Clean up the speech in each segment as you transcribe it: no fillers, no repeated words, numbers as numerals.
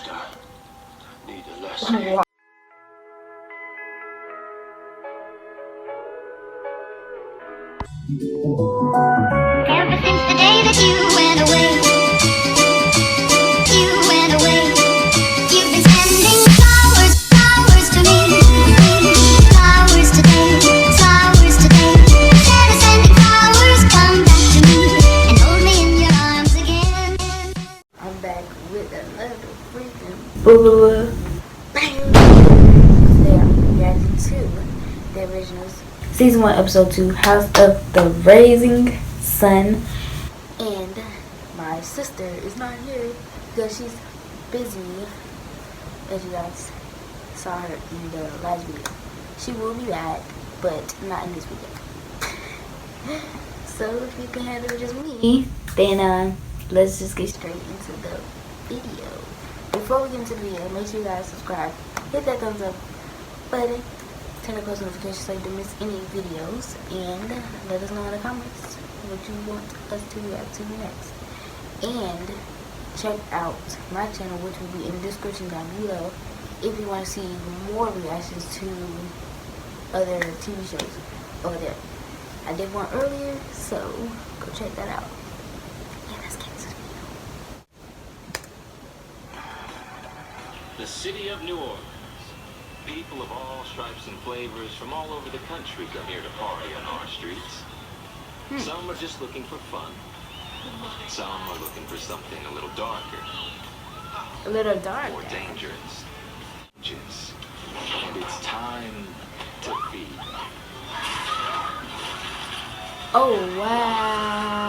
sister need a lesson. Ever since the day that you went away, you've been sending flowers, flowers to me, flowers today, flowers today. Instead of sending flowers, come back to me and hold me in your arms again. I'm back with another freaking bang. Today I'm reacting to the originals. Season 1, Episode 2, House of the Rising Sun. And my sister is not here because she's busy, as you guys saw her in the last video. She will be back, but not in this video. So if you can handle just me, then let's just get straight into the video. Before we get into the video, make sure you guys subscribe, hit that thumbs up button, turn the post notifications so you don't miss any videos, and let us know in the comments what you want us to react to next. And check out my channel, which will be in the description down below, if you want to see more reactions to other TV shows over there. I did one earlier, so go check that out. Yeah, let's get into the video. The city of New Orleans. People of all stripes and flavors from all over the country come here to party on our streets. Some are just looking for fun. Some are looking for something a little darker. A little dark. More dangerous. And it's time to feed. Oh, wow.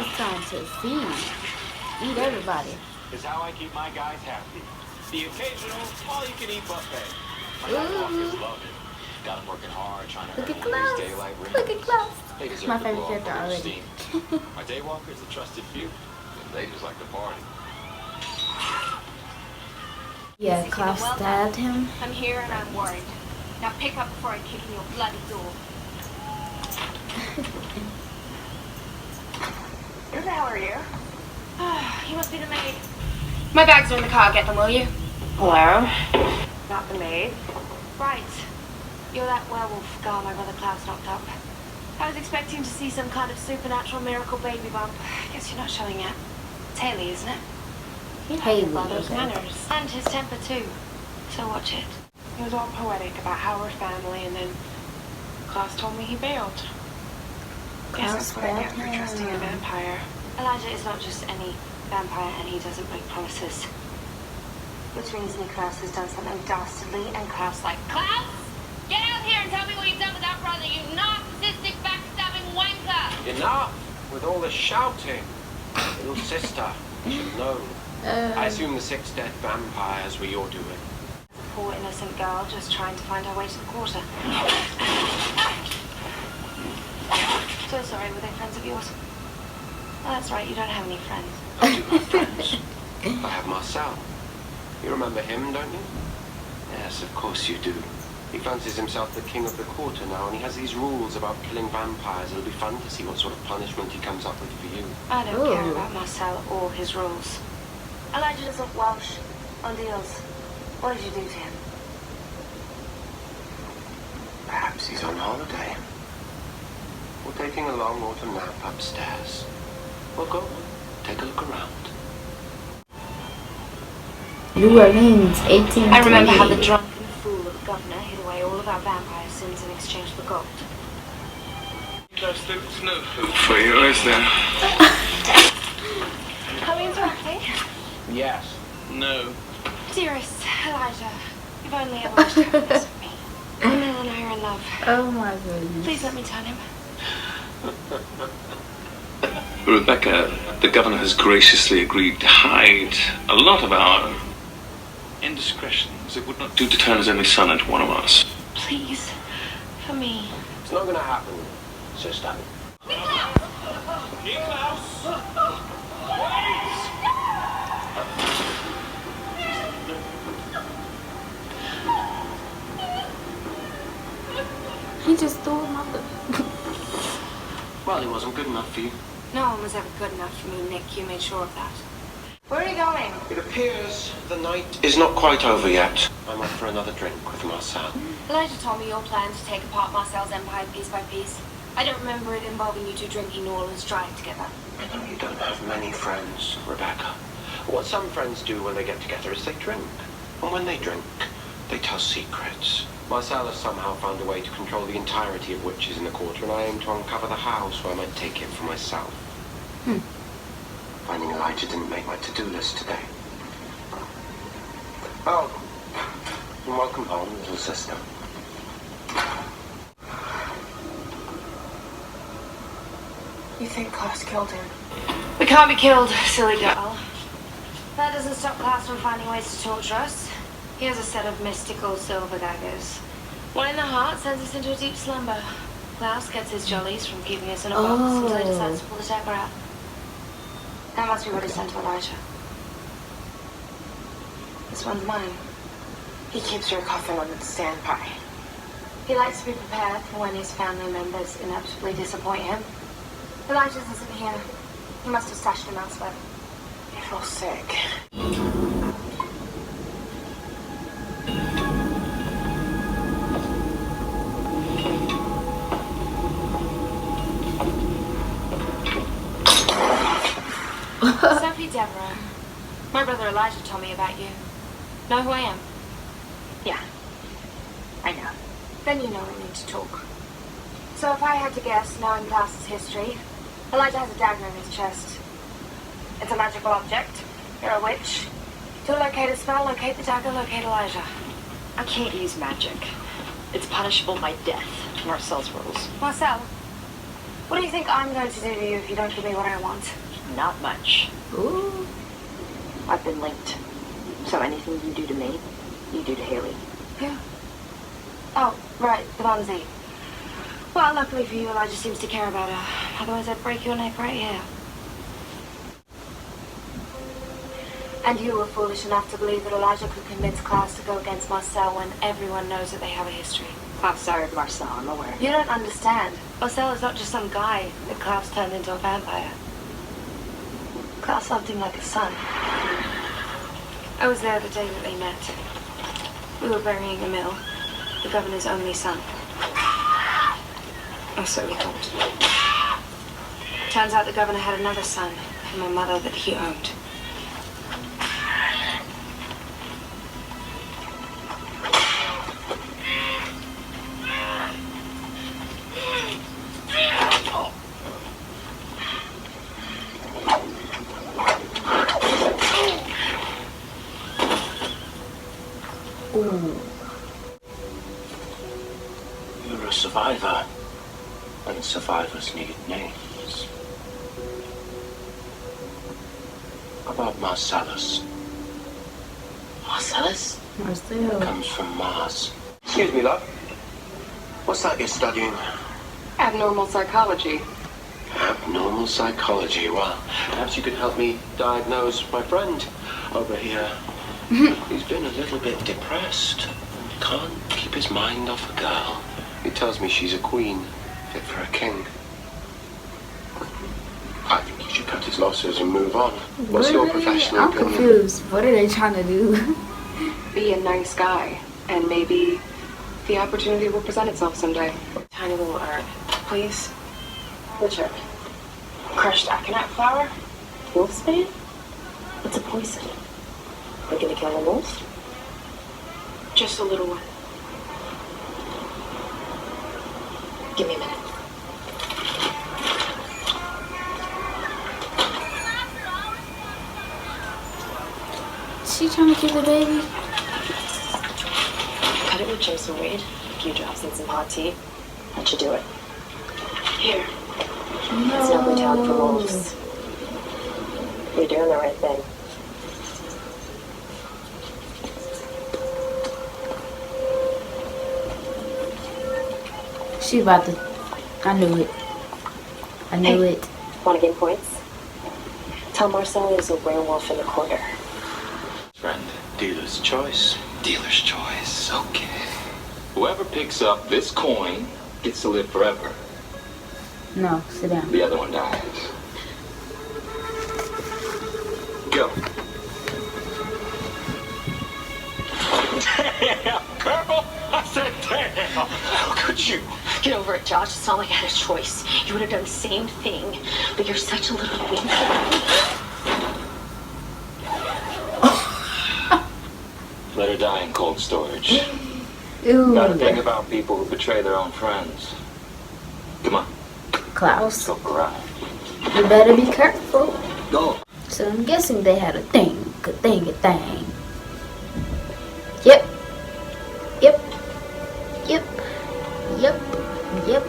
It's time to feed. Feed everybody. Is how I keep my guys happy. The occasional all-you-can-eat buffet. My walkers love it. Got them working hard, trying to Look at earn Klaus. these daylight Look at rings. Klaus. They deserve My to favorite blow character off their already. steam. My daywalkers, a trusted few. They just like to party. Yeah, Klaus stabbed him. I'm here and I'm worried. Now pick up before I kick in your bloody door. Who the hell are you? You must be the maid. My bags are in the car. Get them, will you? Hello? Not the maid. Right. You're that werewolf girl my brother Klaus knocked up. I was expecting to see some kind of supernatural miracle baby bump. Guess you're not showing yet. It's Haley, isn't it? You know Haley, your brother's okay. manners. And his temper too. So watch it. He was all poetic about how we're family, and then Klaus told me he bailed. Guess that's what I get for trusting a vampire. Elijah is not just any vampire, and he doesn't break promises. Which means Klaus has done something dastardly and Klaus-like. Klaus! Get out here and tell me what you've done with that brother, you narcissistic, backstabbing wanker! Enough with all the shouting. Little sister, you should have known. I assume the 6 dead vampires were your doing. Poor innocent girl just trying to find her way to the quarter. So sorry, were they friends of yours? Oh, that's right, you don't have any friends. I do have friends. I have Marcel. You remember him, don't you? Yes, of course you do. He fancies himself the king of the quarter now, and he has these rules about killing vampires. It'll be fun to see what sort of punishment he comes up with for you. I don't care about Marcel or his rules. Elijah doesn't Welsh on deals. What did you do to him? Perhaps he's on holiday. Or taking a long autumn nap upstairs. Well, go. Take a look around. New Orleans, 1828. I remember how the drunken fool of a governor hid away all of our vampire sins in exchange for gold. Just it's no food for you, is there? Are we interrupting? Yes. No. Dearest Elijah, you've only ever wished to have this with me. Emil and I are in love. Oh my goodness. Please let me turn him. Rebecca, the governor has graciously agreed to hide a lot of our indiscretions. It would not do to turn his only son into one of us. Please, for me. It's not going to happen, sister. He just threw him out the... Well, he wasn't good enough for you. No one was ever good enough for me, Nick. You made sure of that. Where are you going? It appears the night is not quite over yet. I'm off for another drink with Marcel. Elijah told me your plan to take apart Marcel's empire piece by piece. I don't remember it involving you two drinking New Orleans dry together. I know you don't have many friends, Rebecca. What some friends do when they get together is they drink. And when they drink, they tell secrets. Marcel has somehow found a way to control the entirety of witches in the quarter, and I aim to uncover the how so I might take it for myself. Finding Elijah didn't make my to-do list today. Oh, and welcome home, little sister. You think Klaus killed him? We can't be killed, silly girl. That doesn't stop Klaus from finding ways to torture us. He has a set of mystical silver daggers. One in the heart sends us into a deep slumber. Klaus gets his jollies from keeping us in a box until he decides to pull the dagger out. That must be what he sent to Elijah. This one's mine. He keeps your coffin on its standby. He likes to be prepared for when his family members inevitably disappoint him. Elijah isn't here. He must have stashed him elsewhere. I feel sick. Sophie Deborah. My brother Elijah told me about you. Know who I am? Yeah, I know. Then you know we need to talk. So if I had to guess, knowing Klaus's history, Elijah has a dagger in his chest. It's a magical object. You're a witch. To locate a spell, locate the dagger, locate Elijah. I can't use magic. It's punishable by death. Marcel's rules. Marcel, what do you think I'm going to do to you if you don't give me what I want? Not much. Ooh. I've been linked. So anything you do to me, you do to Haley. Yeah. Oh, right, the Bonzi. Well, luckily for you, Elijah seems to care about her. Otherwise, I'd break your neck right here. And you were foolish enough to believe that Elijah could convince Klaus to go against Marcel when everyone knows that they have a history. Klaus sired Marcel, I'm aware. You don't understand. Marcel is not just some guy that Klaus turned into a vampire. Klaus loved him like a son. I was there the day that they met. We were burying Emil, the governor's only son. Or so we thought. Turns out the governor had another son from a mother that he owned. You're a survivor, and survivors need names. About Marcellus. Marcellus? Marcel. Comes from Mars. Excuse me, love. What's that you're studying? Abnormal psychology. Abnormal psychology. Well, perhaps you could help me diagnose my friend over here. He's been a little bit depressed. Can't keep his mind off a girl. He tells me she's a queen, fit for a king. I think he should cut his losses and move on. What's your professional I'm opinion? confused. What are they trying to do? Be a nice guy, and maybe the opportunity will present itself someday. Tiny little herb, please. Which herb? Crushed aconite flower? Wolfsbane? It's a poison. We're gonna kill a wolf? Just a little one. Give me a minute. She trying to kill the baby? Cut it with Jason Reed, a few drops in some hot tea. That should do it. Here. It's no brutality for wolves. You're doing the right thing. She about to. I knew it. I knew it. Want to gain points? Tell Marcel there's a werewolf in the corner. Friend, dealer's choice. Dealer's choice, okay. Whoever picks up this coin gets to live forever. No, sit down. The other one dies. Go. How could you? Get over it, Josh. It's not like I had a choice. You would have done the same thing, but you're such a little wimp. Let her die in cold storage. Ooh. Gotta think about people who betray their own friends. Come on, Klaus. go for a ride. You better be careful. Go. So I'm guessing they had a thing. A thing. Yep. Yep. Yep. Yep. Yep.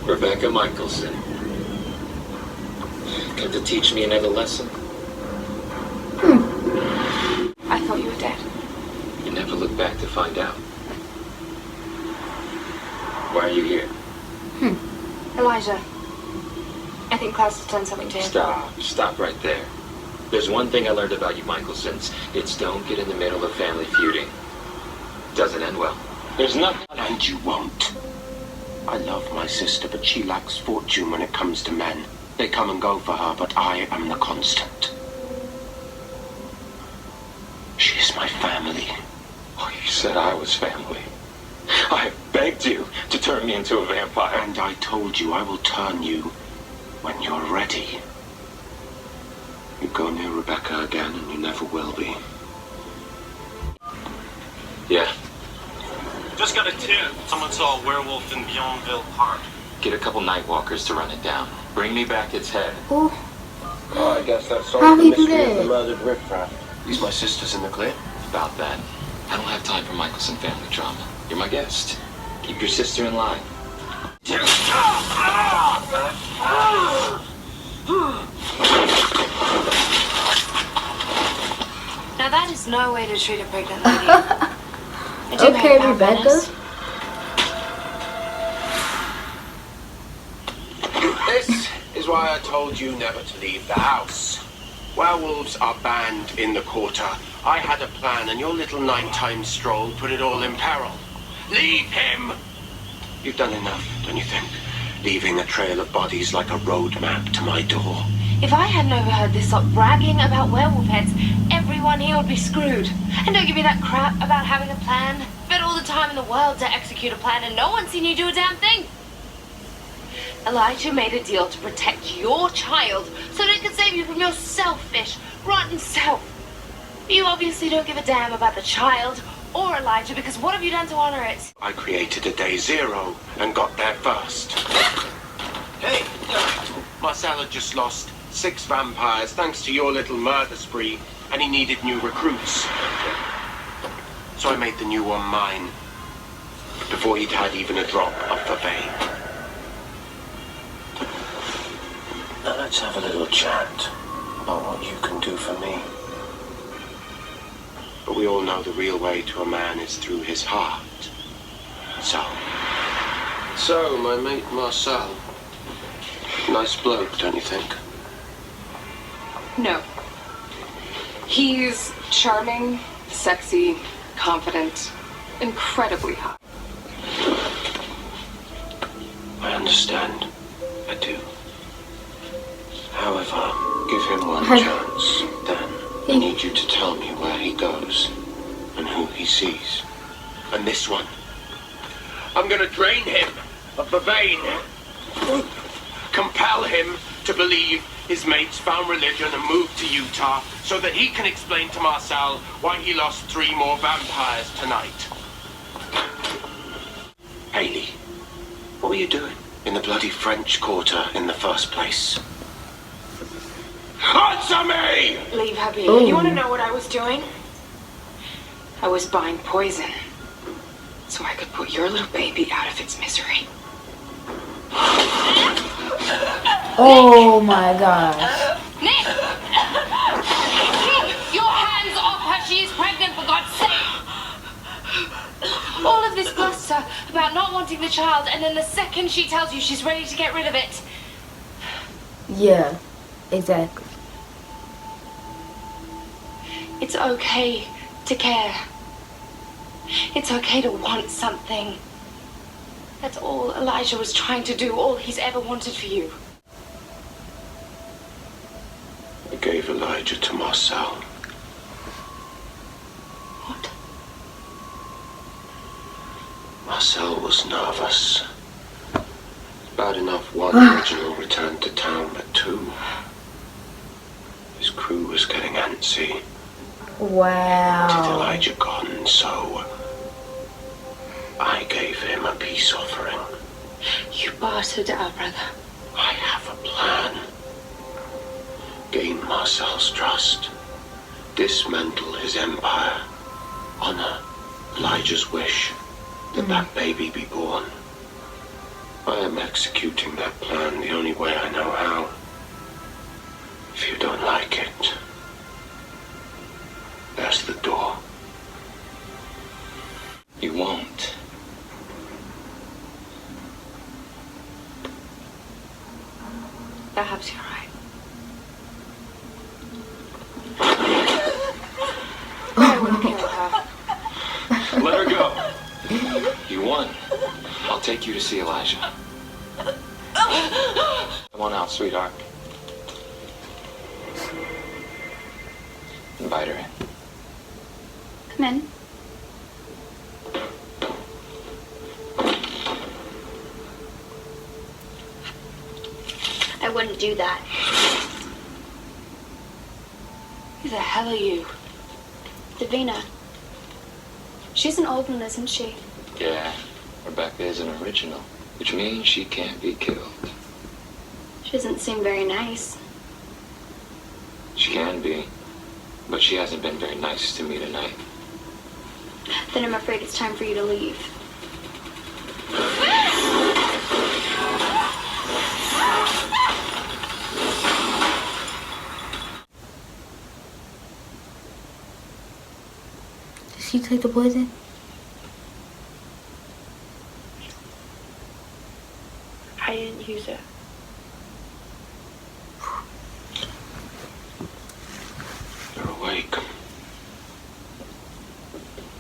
Rebecca Michelson. Come to teach me another lesson? I thought you were dead. You never look back to find out. Why are you here? Elijah, I think Klaus has done something to him. Stop right there. There's one thing I learned about you Michelsons. It's don't get in the middle of family feuding. Doesn't end well. There's nothing. And you won't. I love my sister, but she lacks fortune when it comes to men. They come and go for her, but I am the constant. She's my family. Oh, you said I was family. I begged you to turn me into a vampire. And I told you I will turn you when you're ready. You go near Rebecca again, and you never will be. Yeah. Just got a tip. Someone saw a werewolf in Bionville Park. Get a couple night walkers to run it down. Bring me back its head. Ooh. Oh, I guess that's How all the he do mystery of that? the murdered riffraff. These my sisters in the clear? About that. I don't have time for Michelson family drama. You're my guest. Keep your sister in line. Now that is no way to treat a pregnant lady. I do Okay, have Rebecca. manners. This is why I told you never to leave the house. Werewolves are banned in the quarter. I had a plan, and your little nighttime stroll put it all in peril. Leave him! You've done enough, don't you think? Leaving a trail of bodies like a road map to my door. If I hadn't overheard this lot bragging about werewolf heads, everyone here would be screwed. And don't give me that crap about having a plan. Spent all the time in the world to execute a plan, and no one's seen you do a damn thing. Elijah made a deal to protect your child so that it could save you from your selfish, rotten self. You obviously don't give a damn about the child or Elijah, because what have you done to honor it? I created a day zero and got there first. Hey, Marcel had just lost 6 vampires thanks to your little murder spree, and he needed new recruits. So I made the new one mine, before he'd had even a drop of the vein. Now let's have a little chat about what you can do for me. But we all know the real way to a man is through his heart. So, my mate Marcel. Nice bloke, don't you think? No. He's charming, sexy, confident, incredibly hot. I understand. I do. However, give him one chance. Then I need you to tell me where he goes and who he sees. And this one, I'm gonna drain him of the vein. Compel him to believe his mates found religion and moved to Utah so that he can explain to Marcel why he lost 3 more vampires tonight. Haley, what were you doing in the bloody French Quarter in the first place? Answer me! Leave her be. Ooh. You want to know what I was doing? I was buying poison so I could put your little baby out of its misery. Oh my gosh. Nick! Keep your hands off her! She is pregnant, for God's sake! All of this bluster about not wanting the child, and then the second she tells you she's ready to get rid of it. Yeah, exactly. It's okay to care. It's okay to want something. That's all Elijah was trying to do, all he's ever wanted for you. I gave Elijah to Marcel. What? Marcel was nervous. Bad enough one original returned to town, but two. His crew was getting antsy. Wow. Wanted Elijah gone, so I gave him a peace offering. You bartered our brother. I have a plan. Gain Marcel's trust. Dismantle his empire. Honor Elijah's wish that that baby be born. I am executing that plan the only way I know how. If you don't like it, there's the door. You won't. Perhaps you're right. I wouldn't kill her. Let her go. You won. I'll take you to see Elijah. Come on out, sweetheart. Invite her in. Come in. I wouldn't do that. Who the hell are you? Davina. She's an old one, isn't she? Yeah, Rebecca is an original, which means she can't be killed. She doesn't seem very nice. She can be, but she hasn't been very nice to me tonight. Then I'm afraid it's time for you to leave. Did she take the poison? I didn't use it. You're awake.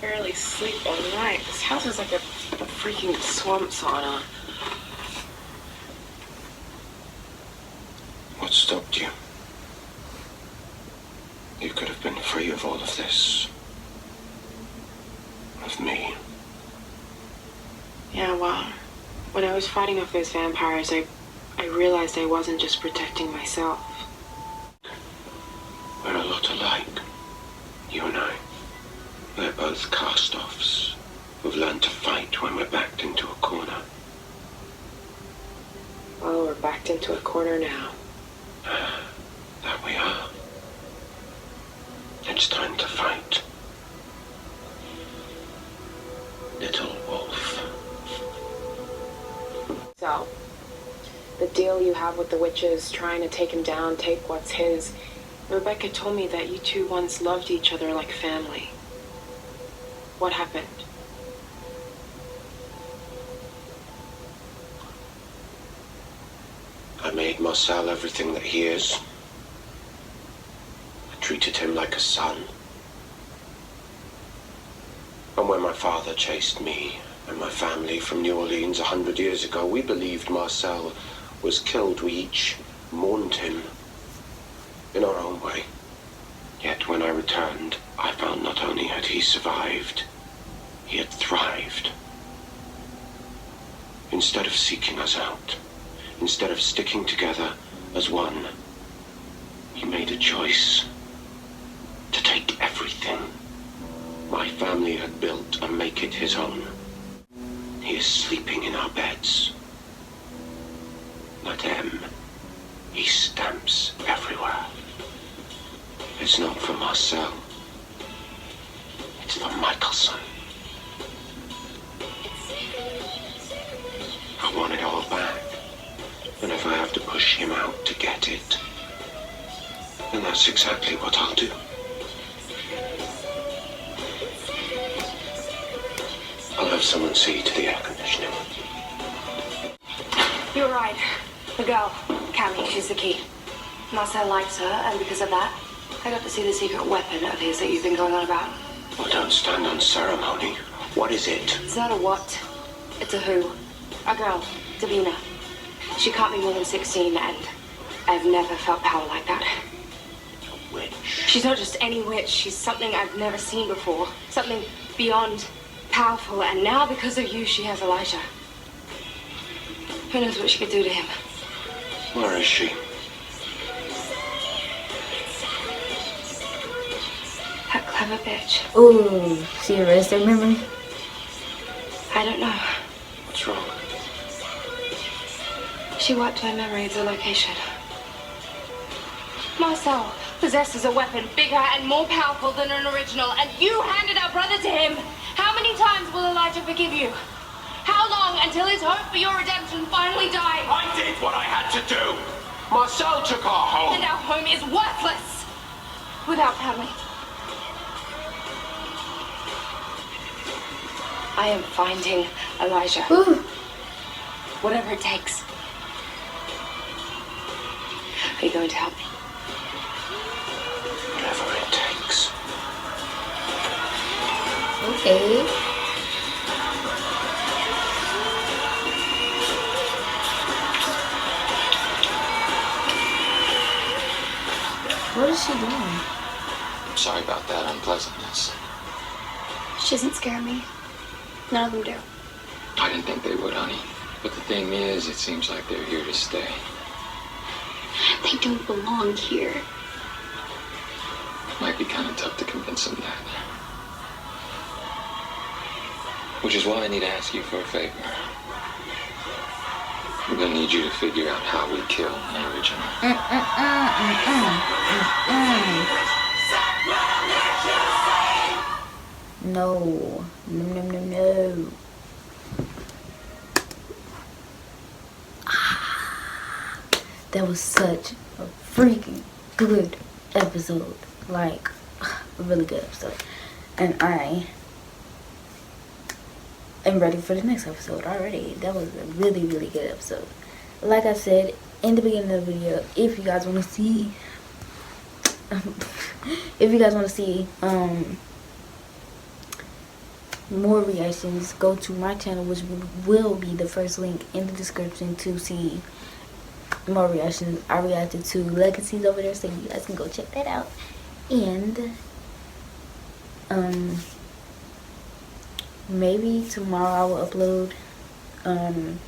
Barely sleep all night. This house is like a freaking swamp sauna. What stopped you? You could have been free of all of this. Of me. Yeah, well, when I was fighting off those vampires, I realized I wasn't just protecting myself. We're a lot alike. You and I. We're both cast-offs who've learned to fight when we're backed into a corner. Well, we're backed into a corner now. That we are. It's time to fight. Little wolf. So, the deal you have with the witches, trying to take him down, take what's his. Rebecca told me that you two once loved each other like family. What happened? I made Marcel everything that he is. I treated him like a son. And when my father chased me and my family from New Orleans 100 years ago, we believed Marcel was killed. We each mourned him in our own way. Yet when I returned, I found not only had he survived, he had thrived. Instead of seeking us out, instead of sticking together as one, he made a choice to take everything my family had built and make it his own. He is sleeping in our beds. Let him. He stamps everywhere. It's not for Marcel. It's for Michelson. I want it all back. And if I have to push him out to get it, then that's exactly what I'll do. I'll have someone see to the air conditioning. You're right. The girl, Cammy, she's the key. Marcel likes her, and because of that, I got to see the secret weapon of his that you've been going on about. Well, don't stand on ceremony. What is it? It's not a what, it's a who. A girl, Davina. She can't be more than 16, and I've never felt power like that. A witch. She's not just any witch, she's something I've never seen before. Something beyond powerful, and now because of you, she has Elijah. Who knows what she could do to him? Where is she? That clever bitch. Ooh, she erased her memory. I don't know. What's wrong? She wiped my memory of the location. Marcel possesses a weapon bigger and more powerful than an original, and you handed our brother to him. How many times will Elijah forgive you? How long until his hope for your redemption finally dies? I did what I had to do. Marcel took our home. And our home is worthless without family. I am finding Elijah. Ooh. Whatever it takes. Are you going to help me? Whatever it takes. Okay. What is she doing? Sorry about that unpleasantness. She doesn't scare me. None of them do. I didn't think they would, honey. But the thing is, it seems like they're here to stay. They don't belong here. Might be kind of tough to convince them that. Which is why I need to ask you for a favor. I'm gonna need you to figure out how we kill the original. No. No, no, no, no. That was such a freaking good episode. Like, a really good episode. And I am ready for the next episode already. That was a really, really good episode. Like I said in the beginning of the video, if you guys want to see more reactions, go to my channel, which will be the first link in the description to see more reactions. I reacted to Legacies over there, so you guys can go check that out. And maybe tomorrow I will upload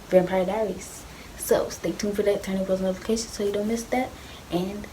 Vampire Diaries. So stay tuned for that. Turn on post notifications so you don't miss that. And